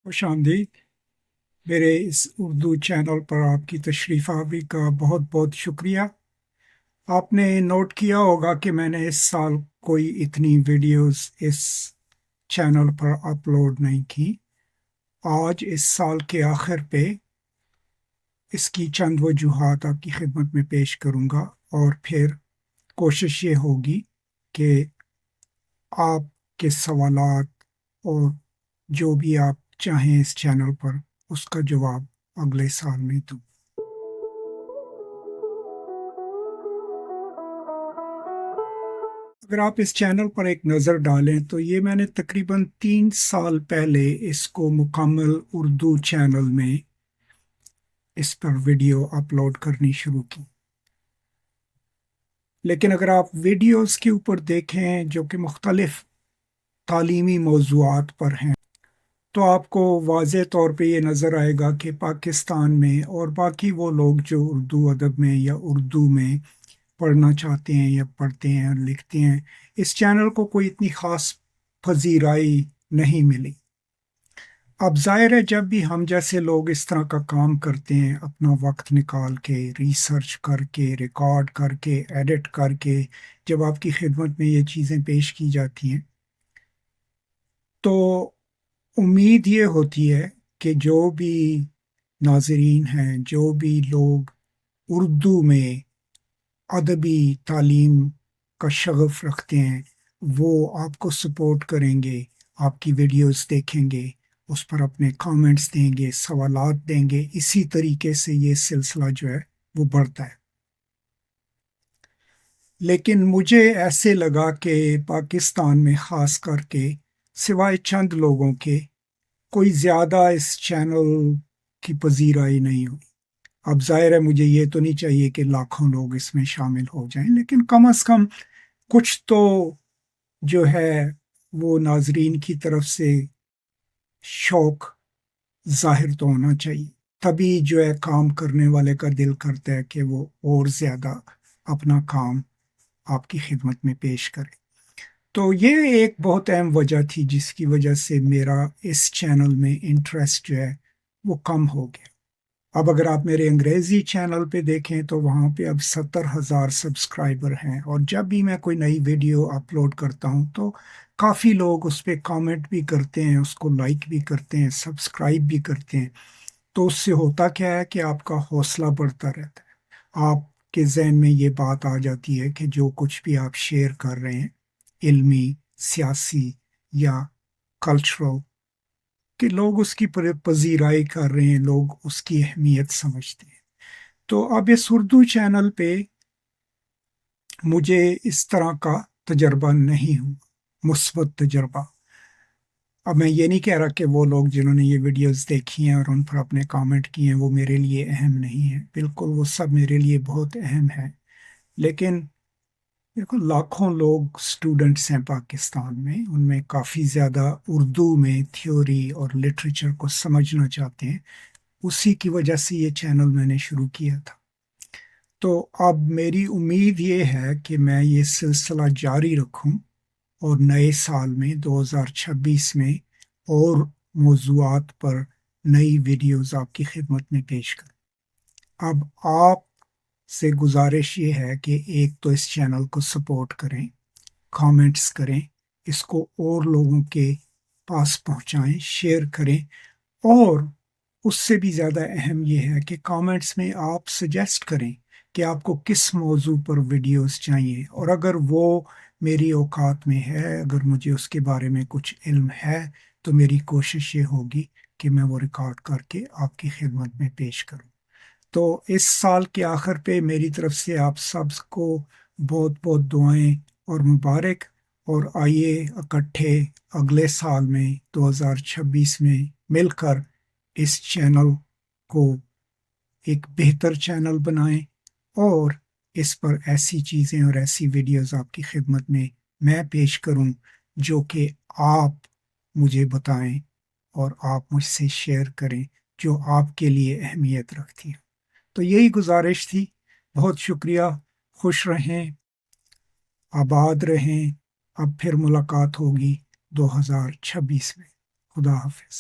خوش آمدید میرے اس اردو چینل پر آپ کی تشریف آوری کا بہت بہت شکریہ۔ آپ نے نوٹ کیا ہوگا کہ میں نے اس سال کوئی اتنی ویڈیوز اس چینل پر اپلوڈ نہیں کی۔ آج اس سال کے آخر پہ اس کی چند وجوہات آپ کی خدمت میں پیش کروں گا، اور پھر کوشش یہ ہوگی کہ آپ کے سوالات اور جو بھی آپ چاہیں اس چینل پر اس کا جواب اگلے سال میں دوں۔ اگر آپ اس چینل پر ایک نظر ڈالیں تو یہ میں نے تقریباً 3 سال پہلے اس کو مکمل اردو چینل میں اس پر ویڈیو اپلوڈ کرنی شروع کی، لیکن اگر آپ ویڈیوز کے اوپر دیکھیں جو کہ مختلف تعلیمی موضوعات پر ہیں تو آپ کو واضح طور پہ یہ نظر آئے گا کہ پاکستان میں اور باقی وہ لوگ جو اردو ادب میں یا اردو میں پڑھنا چاہتے ہیں یا پڑھتے ہیں اور لکھتے ہیں، اس چینل کو کوئی اتنی خاص پذیرائی نہیں ملی۔ اب ظاہر ہے جب بھی ہم جیسے لوگ اس طرح کا کام کرتے ہیں، اپنا وقت نکال کے ریسرچ کر کے ریکارڈ کر کے ایڈٹ کر کے جب آپ کی خدمت میں یہ چیزیں پیش کی جاتی ہیں تو امید یہ ہوتی ہے کہ جو بھی ناظرین ہیں، جو بھی لوگ اردو میں ادبی تعلیم کا شغف رکھتے ہیں، وہ آپ کو سپورٹ کریں گے، آپ کی ویڈیوز دیکھیں گے، اس پر اپنے کامنٹس دیں گے، سوالات دیں گے۔ اسی طریقے سے یہ سلسلہ جو ہے وہ بڑھتا ہے۔ لیکن مجھے ایسے لگا کہ پاکستان میں خاص کر کے سوائے چند لوگوں کے کوئی زیادہ اس چینل کی پذیرائی نہیں ہوئی۔ اب ظاہر ہے مجھے یہ تو نہیں چاہیے کہ لاکھوں لوگ اس میں شامل ہو جائیں، لیکن کم از کم کچھ تو جو ہے وہ ناظرین کی طرف سے شوق ظاہر تو ہونا چاہیے، تبھی جو ہے کام کرنے والے کا دل کرتا ہے کہ وہ اور زیادہ اپنا کام آپ کی خدمت میں پیش کرے۔ تو یہ ایک بہت اہم وجہ تھی جس کی وجہ سے میرا اس چینل میں انٹرسٹ جو ہے وہ کم ہو گیا۔ اب اگر آپ میرے انگریزی چینل پہ دیکھیں تو وہاں پہ اب 70,000 سبسکرائبر ہیں، اور جب بھی میں کوئی نئی ویڈیو اپلوڈ کرتا ہوں تو کافی لوگ اس پہ کامنٹ بھی کرتے ہیں، اس کو لائک بھی کرتے ہیں، سبسکرائب بھی کرتے ہیں۔ تو اس سے ہوتا کیا ہے کہ آپ کا حوصلہ بڑھتا رہتا ہے، آپ کے ذہن میں یہ بات آ جاتی ہے کہ جو کچھ بھی آپ شیئر کر رہے ہیں، علمی، سیاسی یا کلچرل، کہ لوگ اس کی پذیرائی کر رہے ہیں، لوگ اس کی اہمیت سمجھتے ہیں۔ تو اب اس اردو چینل پہ مجھے اس طرح کا تجربہ نہیں ہوا، مثبت تجربہ۔ اب میں یہ نہیں کہہ رہا کہ وہ لوگ جنہوں نے یہ ویڈیوز دیکھی ہیں اور ان پر اپنے کامنٹ کیے ہیں وہ میرے لیے اہم نہیں ہیں، بالکل وہ سب میرے لیے بہت اہم ہیں، لیکن دیکھو لاکھوں لوگ سٹوڈنٹس ہیں پاکستان میں، ان میں کافی زیادہ اردو میں تھیوری اور لٹریچر کو سمجھنا چاہتے ہیں، اسی کی وجہ سے یہ چینل میں نے شروع کیا تھا۔ تو اب میری امید یہ ہے کہ میں یہ سلسلہ جاری رکھوں اور نئے سال میں 2026 میں اور موضوعات پر نئی ویڈیوز آپ کی خدمت میں پیش کروں۔ اب آپ سے گزارش یہ ہے کہ ایک تو اس چینل کو سپورٹ کریں، کامنٹس کریں، اس کو اور لوگوں کے پاس پہنچائیں، شیئر کریں، اور اس سے بھی زیادہ اہم یہ ہے کہ کامنٹس میں آپ سجیسٹ کریں کہ آپ کو کس موضوع پر ویڈیوز چاہیے، اور اگر وہ میری اوقات میں ہے، اگر مجھے اس کے بارے میں کچھ علم ہے تو میری کوشش یہ ہوگی کہ میں وہ ریکارڈ کر کے آپ کی خدمت میں پیش کروں۔ تو اس سال کے آخر پہ میری طرف سے آپ سب کو بہت بہت دعائیں اور مبارک، اور آئیے اکٹھے اگلے سال میں 2026 میں مل کر اس چینل کو ایک بہتر چینل بنائیں، اور اس پر ایسی چیزیں اور ایسی ویڈیوز آپ کی خدمت میں پیش کروں جو کہ آپ مجھے بتائیں اور آپ مجھ سے شیئر کریں، جو آپ کے لیے اہمیت رکھتی ہیں۔ تو یہی گزارش تھی۔ بہت شکریہ، خوش رہیں، آباد رہیں۔ اب پھر ملاقات ہوگی 2026 میں۔ خدا حافظ۔